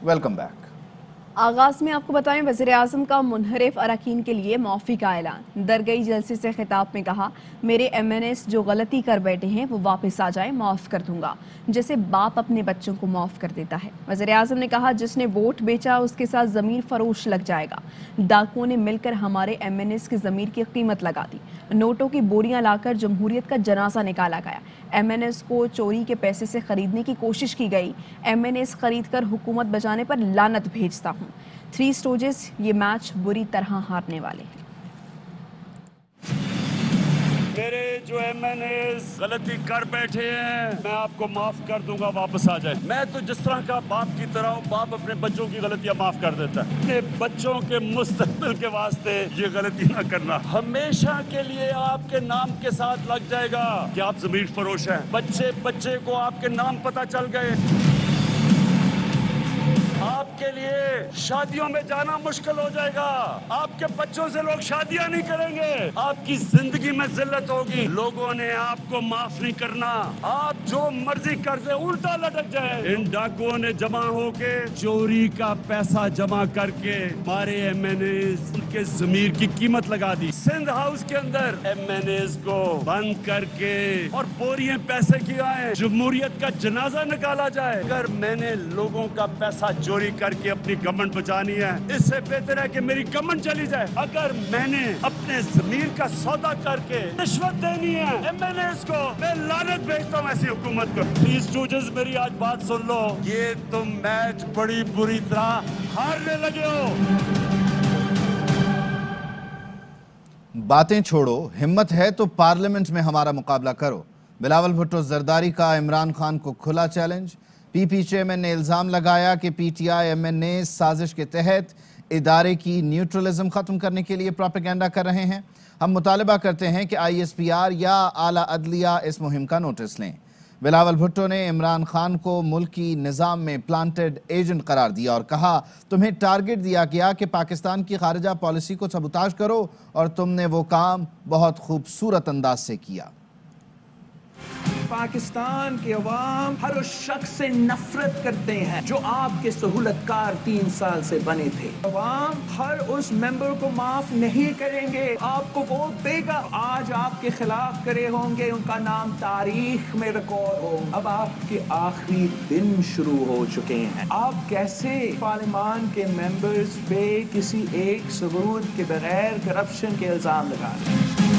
Welcome back. आगाज में आपको बताएं, वज़ीर-ए-आज़म का मुनहरिफ अरकान के लिए माफ़ी का ऐलान। दरगई जलसे से खिताब में कहा, मेरे MNS जो गलती कर बैठे हैं वो वापस आ जाए, माफ़ कर दूंगा, जैसे बाप अपने बच्चों को माफ़ कर देता है। वज़ीर-ए-आज़म ने कहा, जिसने वोट बेचा उसके साथ ज़मीर फरोश लग जाएगा। डाकुओं ने मिलकर हमारे MNS की ज़मीर की कीमत लगा दी। नोटों की बोरियां लाकर जमहूरियत का जनाजा निकाला गया। MNS को चोरी के पैसे से खरीदने की कोशिश की गई। MNS खरीद कर हुकूमत बचाने पर लानत भेजता हूँ। 3 स्टोजेस ये मैच बुरी तरह हारने वाले हैं। मेरे जो MNS गलती कर बैठे हैं, मैं आपको माफ कर दूंगा, वापस आ जाए। मैं तो जिस तरह का बाप की तरह हूँ, बाप अपने बच्चों की गलतियां माफ कर देता है। अपने बच्चों के मुस्तकबिल के वास्ते ये गलती ना करना। हमेशा के लिए आपके नाम के साथ लग जाएगा कि आप ज़मीर फरोश हैं। बच्चे बच्चे को आपके नाम पता चल गए। आपके लिए शादियों में जाना मुश्किल हो जाएगा। आपके बच्चों से लोग शादियां नहीं करेंगे। आपकी जिंदगी में जिल्लत होगी। लोगों ने आपको माफ नहीं करना। आप जो मर्जी कर दे, उल्टा लटक जाए। इन डाकुओं ने जमा होके चोरी का पैसा जमा करके हमारे MNS उनके जमीर की कीमत लगा दी। सिंध हाउस के अंदर MNS को बंद करके और बोरियां पैसे की आए, जमहूरियत का जनाजा निकाला जाए। अगर मैंने लोगों का पैसा चोरी करके अपनी गवर्नमेंट बचानी है, इससे बेहतर है कि मेरी गवर्नमेंट चली जाए। अगर मैंने अपने जमीर का सौदा करके रिश्वत देनी है MNS को, मैं लानत भेजता हूँ ऐसी हुकूमत को। प्लीज स्टूडेंट्स, मेरी आज बात सुन लो, ये तुम मैच बड़ी बुरी तरह हारने लगे हो। बातें छोड़ो, हिम्मत है तो पार्लियामेंट में हमारा मुकाबला करो। बिलावल भुट्टो जरदारी का इमरान खान को खुला चैलेंज। PP चेयरमैन ने इल्ज़ाम लगाया कि PTI MNA साजिश के तहत इदारे की न्यूट्रलिज्म ख़त्म करने के लिए प्रोपेगेंडा कर रहे हैं। हम मुतालबा करते हैं कि ISPR या आला अदलिया इस मुहिम का नोटिस लें। बिलावल भुट्टो ने इमरान खान को मुल्की निज़ाम में प्लांटेड एजेंट करार दिया और कहा, तुम्हें टारगेट दिया गया कि पाकिस्तान की खारिजा पॉलिसी को सबूताज करो और तुमने वो काम बहुत खूबसूरत अंदाज से किया। पाकिस्तान के अवाम हर उस शख्स से नफरत करते हैं जो आपके सहूलतकार 3 साल से बने थे। अवाम हर उस मेंबर को माफ नहीं करेंगे, आपको वोट देगा। आज आपके खिलाफ करे होंगे, उनका नाम तारीख में रिकॉर्ड हो। अब आपके आखिरी दिन शुरू हो चुके हैं। आप कैसे पार्लियामान के मेंबर्स पे किसी एक सबूत के बगैर करप्शन के इल्जाम लगा रहे हैं?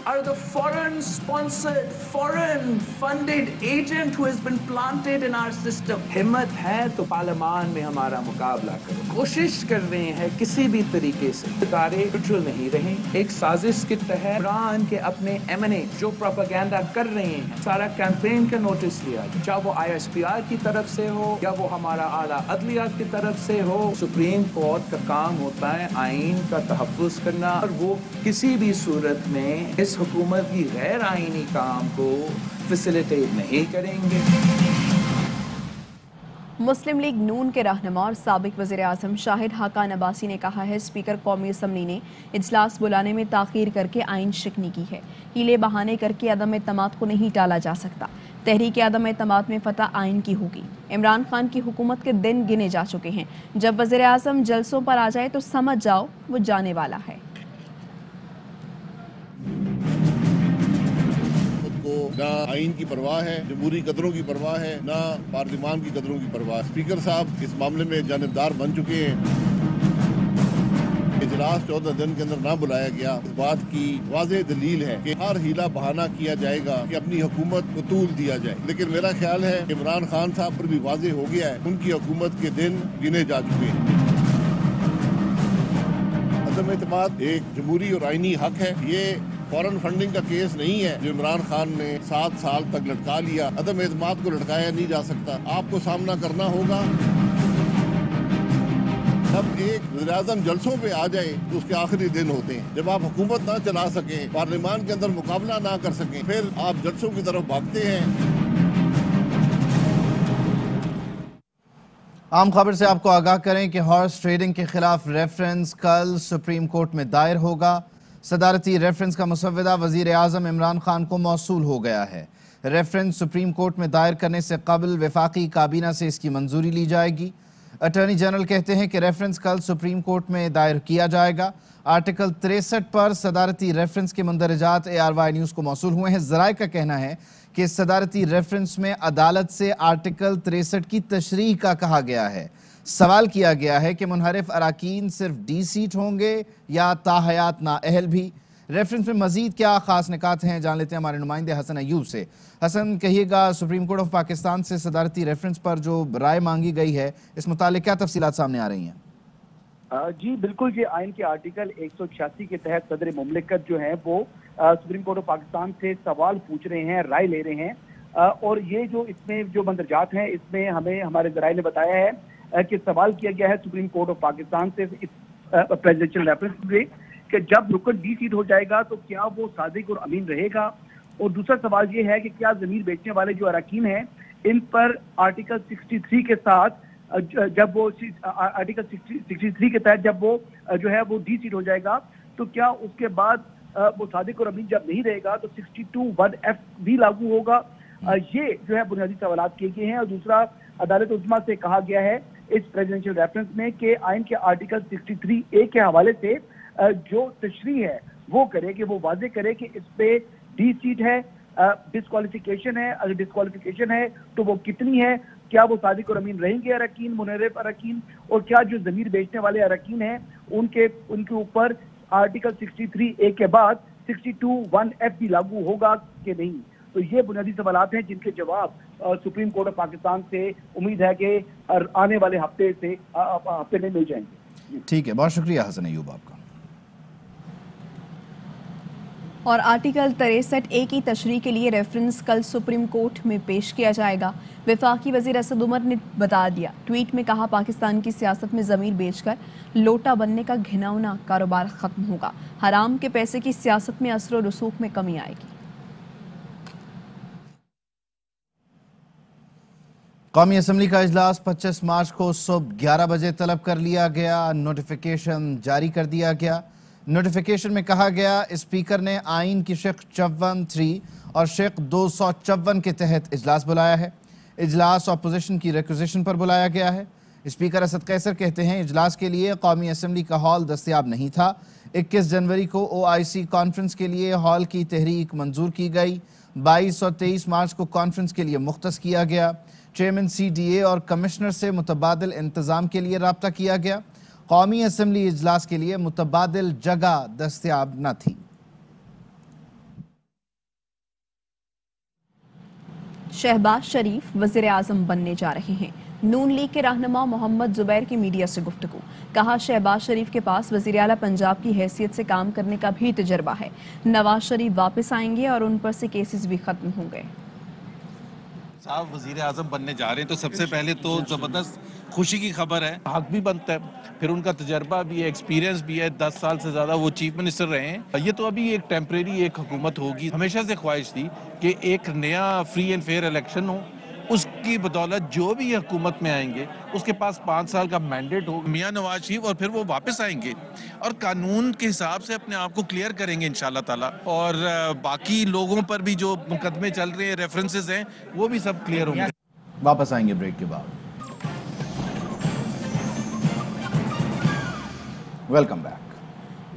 Are the foreign sponsored, foreign funded agent who has been planted in our system. हिम्मत है तो पार्लियामान में हमारा मुकाबला करो। कोशिश कर रहे हैं किसी भी तरीके से इदारे न्यूट्रल नहीं रहे। एक साजिश के तहत इमरान के अपने MNA जो प्रोपेगेंडा कर रहे हैं, सारा कैंपेन का नोटिस लिया, चाहे वो ISPR की तरफ से हो या वो हमारा आला अदलिया की तरफ से हो। सुप्रीम कोर्ट का काम होता है आइन का तहफ़्फ़ुज़ करना, और वो किसी भी सूरत में इस हुकूमत की गैर आईनी काम को फैसिलिटेट नहीं करेंगे। मुस्लिम लीग नून के रहनुमा और साबिक वज़ीर-ए-आज़म शाहिद हाकान अब्बासी ने कहा है, स्पीकर कौमी असम्बली ने इजलास बुलाने में ताख़ीर करके आइन शिकनी की है। हीले बहाने करके अदम एतमाद को नहीं टाला जा सकता। तहरीक अदम एतमाद में फतह आइन की होगी। इमरान खान की हुकूमत के दिन गिने जा चुके हैं। जब वज़ीर-ए-आज़म जलसों पर आ जाए तो समझ जाओ वो जाने वाला है। ना आइन की परवाह है, जमहूरी कदरों की परवाह है, ना पार्लियामान की कदरों की परवाह। स्पीकर साहब इस मामले में जानिबदार बन चुके हैं। इजलास 14 दिन के अंदर ना बुलाया गया, इस बात की वाज़ेह दलील है कि हर हीला बहाना किया जाएगा कि अपनी हुकूमत को तूल दिया जाए। लेकिन मेरा ख्याल है इमरान खान साहब पर भी वाज़ेह हो गया है, उनकी हुकूमत के दिन गिने जा चुके हैं। अदम एतमाद एक जमहूरी और आइनी हक है। ये फॉरेन फंडिंग का केस नहीं है जो इमरान खान ने 7 साल तक लटका लिया। अदम एतमाद को लटकाया नहीं जा सकता, आपको सामना करना होगा। जब एक वज़ीर-ए-आज़म जलसों पे आ जाए तो उसके आखिरी दिन होते हैं। जब आप हुकूमत ना चला सकें, पार्लियामान के अंदर मुकाबला ना कर सकें, फिर आप जलसों की तरफ भागते हैं। आम खबर से आपको आगाह करें कि हॉर्स ट्रेडिंग के खिलाफ रेफरेंस कल सुप्रीम कोर्ट में दायर होगा। صدارتی ریفرنس کا مسودہ وزیر اعظم عمران خان کو موصول ہو گیا ہے۔ ریفرنس سپریم کورٹ میں دائر کرنے سے قبل وفاقی کابینہ سے اس کی منظوری لی جائے گی۔ اٹارنی جنرل کہتے ہیں کہ ریفرنس کل سپریم کورٹ میں دائر کیا جائے گا۔ آرٹیکل 63 پر صدارتی ریفرنس کے مندرجات ARY نیوز کو موصول ہوئے ہیں۔ ذرائع کا کہنا ہے کہ صدارتی ریفرنس میں عدالت سے آرٹیکل 63 کی تشریح کا کہا گیا ہے۔ سوال کیا گیا ہے کہ منحرف اراکین صرف ڈی سیٹ ہوں گے یا تاحیات نااہل بھی۔ ریفرنس میں مزید کیا خاص نکات ہیں، جان لیتے ہیں ہمارے نمائندے حسن ایوب سے۔ حسن، کہیے گا سپریم کورٹ آف پاکستان سے صدارتی ریفرنس پر جو رائے مانگی گئی ہے، اس متعلق کیا تفصیلات سامنے آ رہی ہیں؟ جی بالکل، یہ آئین کے آرٹیکل 186 کے تحت صدر مملکت جو ہیں وہ سپریم کورٹ آف پاکستان سے سوال پوچھ رہے ہیں، رائے لے رہے ہیں، اور یہ جو اس میں جو مندرجات ہیں اس میں ہمیں ہمارے ذرائع نے بتایا ہے کہ سوال کیا گیا ہے سپریم کورٹ آف پاکستان سے پریزیڈنشل ریفرنس میں کہ جب رکن ڈی سیٹ ہو جائے گا تو کیا وہ صادق اور امین رہے گا، اور دوسرا سوال یہ ہے کہ کیا زمین بیچنے والے جو اراکین ہیں ان پر آرٹیکل 63 کے ساتھ جب وہ آرٹیکل 63 کے تحت جب وہ جو ہے وہ ڈی سیٹ ہو جائے گا تو کیا اس کے بعد وہ صادق اور امین جب نہیں رہے گا تو 62(1)(f) بھی لاگو ہوگا؟ یہ جو ہے بنیادی سوالات کیے گئے ہیں۔ اور دوسرا، عدالت عظمیٰ سے کہا گیا ہے اس پریزیڈنشل ریفرنس میں کہ آئین کے آرٹیکل 63(a) کے حوالے سے جو تشریح ہے وہ کرے، کہ وہ واضح کرے کہ اس پہ ڈی سیٹ ہے، ڈسکوالیفیکیشن ہے، اگر ڈسکوالیفیکیشن ہے تو وہ کتنی ہے، کیا وہ صادق اور امین رہیں گے اراکین، منحرف اراکین، اور کیا جو ضمیر بیچنے والے اراکین ہیں ان کے اوپر آرٹیکل 63(a) کے بعد 62(1)(f) بھی لاگو ہوگا کہ نہیں۔ تو یہ بنیادی سوالات ہیں جن کے جواب سپریم کورٹ آف پاکستان سے امید ہے کہ آنے والے ہفتے میں مل جائیں گے۔ ٹھیک ہے، بہت شکریہ حسن ایوب آپ کا۔ اور آرٹیکل 63(a) کی تشریح کے لیے ریفرنس کل سپریم کورٹ میں پیش کیا جائے گا۔ وفاقی وزیر اسد عمر نے بتا دیا، ٹویٹ میں کہا پاکستان کی سیاست میں ضمیر بیچ کر لوٹا بننے کا گھناؤنا کاروبار ختم ہوگا، حرام کے پیسے کی سیاست میں اثر و رسوخ میں کمی آئے گی۔ قومی اسمبلی کا اجلاس 25 مارچ کو صبح 11 بجے طلب کر لیا گیا۔ نوٹیفیکیشن جاری کر دیا گیا۔ نوٹیفیکیشن میں کہا گیا اسپیکر نے آئین کی شق 54(3) اور شق 254 کے تحت اجلاس بلایا ہے۔ اجلاس اپوزیشن کی ریکوزیشن پر بلایا گیا ہے۔ اسپیکر اسد قیصر کہتے ہیں اجلاس کے لیے قومی اسمبلی کا ہال دستیاب نہیں تھا۔ 21 جنوری کو OIC کانفرنس کے لیے ہال کی تحریک منظور کی گئی۔ 22 اور 23 مارچ کو کانفرنس کے لیے مختص کیا گیا۔ چیئرمین CDA اور کمشنر سے متبادل انتظام کے لیے رابطہ کیا گیا۔ قومی اسمبلی اجلاس کے لیے متبادل جگہ دستیاب نہ تھی۔ شہباز شریف وزیر اعظم بننے جا رہے ہیں۔ نون لیگ کے رہنما محمد زبیر کی میڈیا سے گفتگو، کہا شہباز شریف کے پاس وزیر اعلیٰ پنجاب کی حیثیت سے کام کرنے کا بھی تجربہ ہے۔ نواز شریف واپس آئیں گے اور ان پر سے کیسز بھی ختم ہوں گے۔ صاحب وزیر اعظم بننے جا رہے ہیں تو سب سے پہلے تو زبردست خوشی کی خبر ہے، حق بھی بنتا ہے، پھر ان کا تجربہ بھی ہے، ایکسپیرینس بھی ہے، 10 سال سے زیادہ وہ چیف منسٹر رہے ہیں۔ یہ تو ابھی ایک ٹیمپریری ایک حکومت ہوگی، ہمیشہ سے خواہش تھی کہ ایک نیا فری اینڈ فیئر الیکشن ہو، اس کی بدولت جو بھی حکومت میں آئیں گے اس کے پاس 5 سال کا مینڈیٹ ہو، میاں نواز شریف، اور پھر وہ واپس آئیں گے اور قانون کے حساب سے اپنے آپ کو کلیئر کریں گے انشاءاللہ تعالی، اور باقی لوگوں پر بھی جو مقدمے چل رہے ہیں، ریفرنسز ہیں، وہ بھی سب کلیئر ہوں گے۔ واپس آئیں گے بریک کے بعد۔ Welcome back.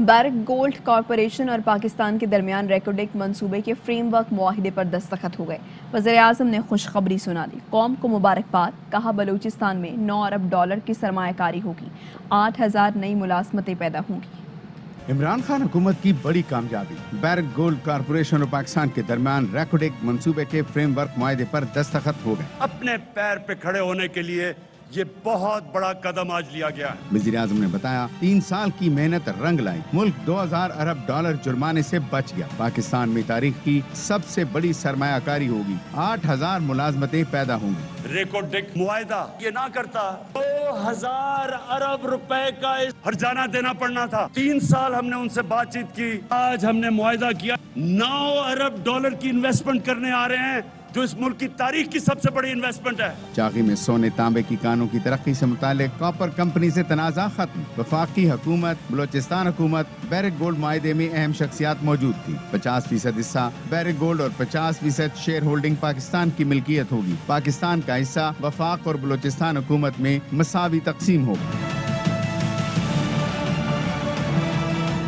بارک گولڈ کارپوریشن اور پاکستان کے درمیان ریکوڈک منصوبے کے فریم ورک معاہدے پر دستخط ہو گئے۔ وزیر اعظم نے خوشخبری سنا دی، قوم کو مبارکباد، کہا بلوچستان میں $9 ارب کی سرمایہ کاری ہوگی، 8000 نئی ملازمتیں پیدا ہوں گی۔ عمران خان حکومت کی بڑی کامیابی، بارک گولڈ کارپوریشن اور پاکستان کے درمیان ریکوڈک منصوبے کے فریم ورک معاہدے پر دستخط ہو گئے۔ اپنے پیر پہ کھڑے ہونے کے لیے یہ بہت بڑا قدم آج لیا گیا ہے۔ وزیر اعظم نے بتایا 3 سال کی محنت رنگ لائی، ملک $2000 ارب جرمانے سے بچ گیا، پاکستان میں تاریخ کی سب سے بڑی سرمایہ کاری ہوگی، 8000 ملازمتیں پیدا ہوں گی۔ ریکارڈک معاہدہ یہ نہ کرتا 2000 ارب روپے کا ہرجانہ دینا پڑنا تھا۔ 3 سال ہم نے ان سے بات چیت کی، آج ہم نے معاہدہ کیا، $9 ارب کی انویسٹمنٹ کرنے آ رہے ہیں जो इस मुल्क की तारीख की सबसे बड़ी इन्वेस्टमेंट है। चाकी में सोने तांबे की कानों की तरक्की से मुतालिक कॉपर कंपनी से तनाज़ा खत्म। वफाकी हुकूमत, बलोचिस्तान हुकूमत, बैरिक गोल्ड माहिदे में अहम शख्सियात मौजूद थी। 50% हिस्सा बैरिक गोल्ड और 50% शेयर होल्डिंग पाकिस्तान की मिल्कियत होगी। पाकिस्तान का हिस्सा वफाक और बलोचिस्तान हुकूमत में मसावी तकसीम होगा।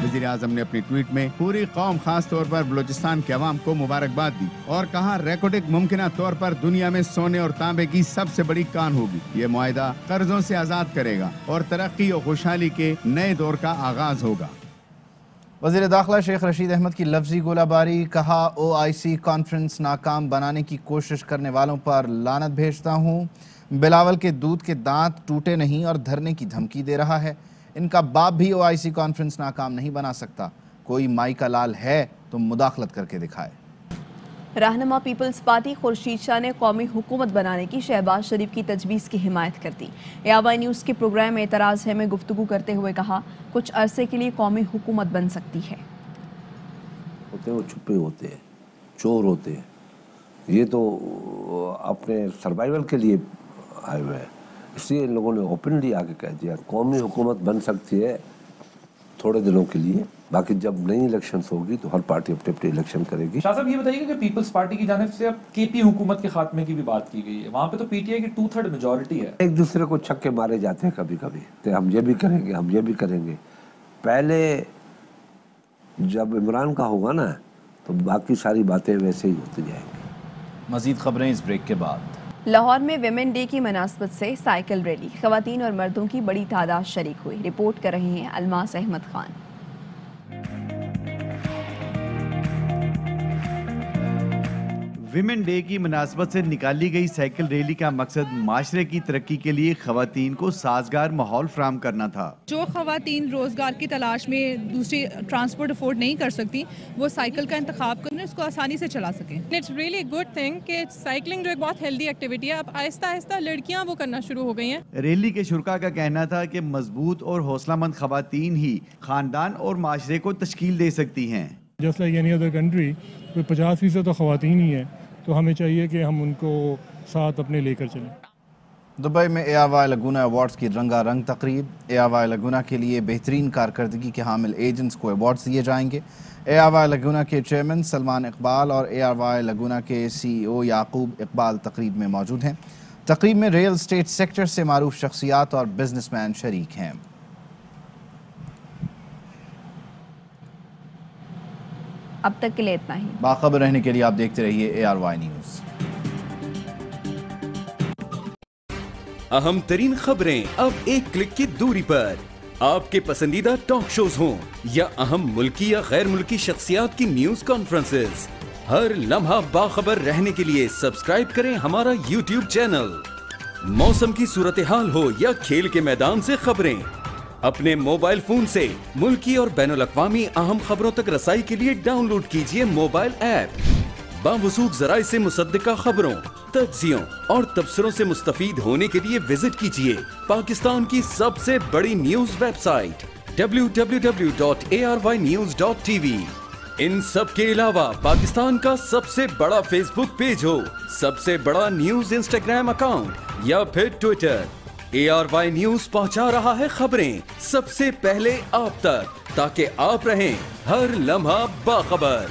वज़ीर आज़म ने अपनी ट्वीट में पूरी कौम खास तौर पर बलूचिस्तान के अवाम को मुबारकबाद दी और कहा रेकॉर्डिक मुमकिना तौर पर दुनिया में सोने और तांबे की सबसे बड़ी कान होगी। ये मुआहिदा कर्जों से आज़ाद करेगा और तरक्की और खुशहाली के नए दौर का आगाज होगा। वज़ीर दाखिला शेख रशीद अहमद की लफ्जी गोलाबारी, कहा OIC कॉन्फ्रेंस नाकाम बनाने की कोशिश करने वालों पर लानत भेजता हूँ। बिलावल के दूध के दांत टूटे नहीं और धरने की धमकी दे रहा है। इनका बाप भी OIC कॉन्फ्रेंस नाकाम नहीं बना सकता। कोई माई का लाल है तो मुदाखलत करके दिखाए। रहनुमा पीपल्स पार्टी खुर्शीद शाह ने कौमी हुकूमत बनाने की शहबाज शरीफ की तजवीज़ की हिमायत कर दी। ARY न्यूज़ के प्रोग्राम एतराज़ है में गुफ्तगू करते हुए कहा, कुछ अरसे के लिए कौमी हुकूमत बन सकती है। वो छुपे होते हैं, चोर होते हैं, ये तो अपने सर्वाइवल के लिए आए हुए हैं। इसलिए इन लोगों ने ओपनली आके कह दिया कौमी हुकूमत बन सकती है थोड़े दिनों के लिए, बाकी जब नई इलेक्शंस होगी तो हर पार्टी अपने अपने इलेक्शन करेगी। शाह साहब ये बताइए कि पीपल्स पार्टी की जानिब से अब KP हुकूमत के खात्मे की भी बात की गई है, वहाँ पे तो PTI की 2/3 मेजॉरिटी है। एक दूसरे को छक्के मारे जाते हैं कभी कभी, तो हम ये भी करेंगे, हम ये भी करेंगे। पहले जब इमरान का होगा ना तो बाकी सारी बातें वैसे ही होती जाएंगी। मजीद खबरें इस ब्रेक के बाद। लाहौर में विमेन डे की मुनासबत से साइकिल रैली, ख़वातीन और मर्दों की बड़ी तादाद शरीक हुई। रिपोर्ट कर रहे हैं अलमास अहमद खान। विमेन डे की मुनासबत से निकाली गई साइकिल रैली का मकसद माशरे की तरक्की के लिए ख़वातीन को साजगार माहौल फराहम करना था। जो ख़वातीन रोज़गार की तलाश में दूसरी ट्रांसपोर्ट अफोर्ड नहीं कर सकती, वो साइकिल का इंतखाब करने उसको आसानी से चला सकें। इट्स रियली गुड थिंग कि साइकिलिंग जो एक बहुत हेल्दी एक्टिविटी है, अब आहिस्ता आहिस्ता लड़कियाँ वो करना शुरू हो गई हैं। रैली के शुरका का कहना था कि मजबूत और हौसलामंद ख़वातीन ही ख़ानदान और माशरे को तश्कील दे सकती हैं। Just like any other country, 50% तो ख़वातीन ही है, तो हमें चाहिए कि हम उनको साथ अपने लेकर चलें। दुबई में ARY लगुना अवार्ड्स की रंगारंग तकरीब। ARY लगुना के लिए बेहतरीन कारकर्दगी के हामिल एजेंट्स को अवार्ड्स दिए जाएंगे। ARY लगुना के चेयरमैन सलमान इकबाल और ARY लगुना के CEO याकूब इकबाल तकरीब में मौजूद हैं। तकरीब में रियल एस्टेट सेक्टर से मारूफ शख्सियात और बिजनेसमैन शरीक हैं। अब तक के लिए इतना ही। बाखबर रहने के लिए आप देखते रहिए ARY न्यूज़। अहम तरीन खबरें अब एक क्लिक की दूरी पर। आपके पसंदीदा टॉक शोज हों या अहम मुल्की या गैर मुल्की शख्सियात की न्यूज कॉन्फ्रेंसेस, हर लम्हा बाखबर रहने के लिए सब्सक्राइब करें हमारा YouTube चैनल। मौसम की सूरत हाल हो या खेल के मैदान से खबरें, अपने मोबाइल फोन से मुल्की और बैनुल अक़वामी अहम खबरों तक रसाई के लिए डाउनलोड कीजिए मोबाइल ऐप। बावसूख ज़राए से मुसद्दिका खबरों, तज्ज़ियों और तबसरों से मुस्तफ़ीद होने के लिए विजिट कीजिए पाकिस्तान की सबसे बड़ी न्यूज वेबसाइट www.arYnews.tv। इन सब के अलावा पाकिस्तान का सबसे बड़ा फेसबुक पेज हो, सबसे बड़ा न्यूज इंस्टाग्राम अकाउंट या फिर ट्विटर, ARY न्यूज पहुंचा रहा है खबरें सबसे पहले आप तक, ताकि आप रहें हर लम्हा बाखबर।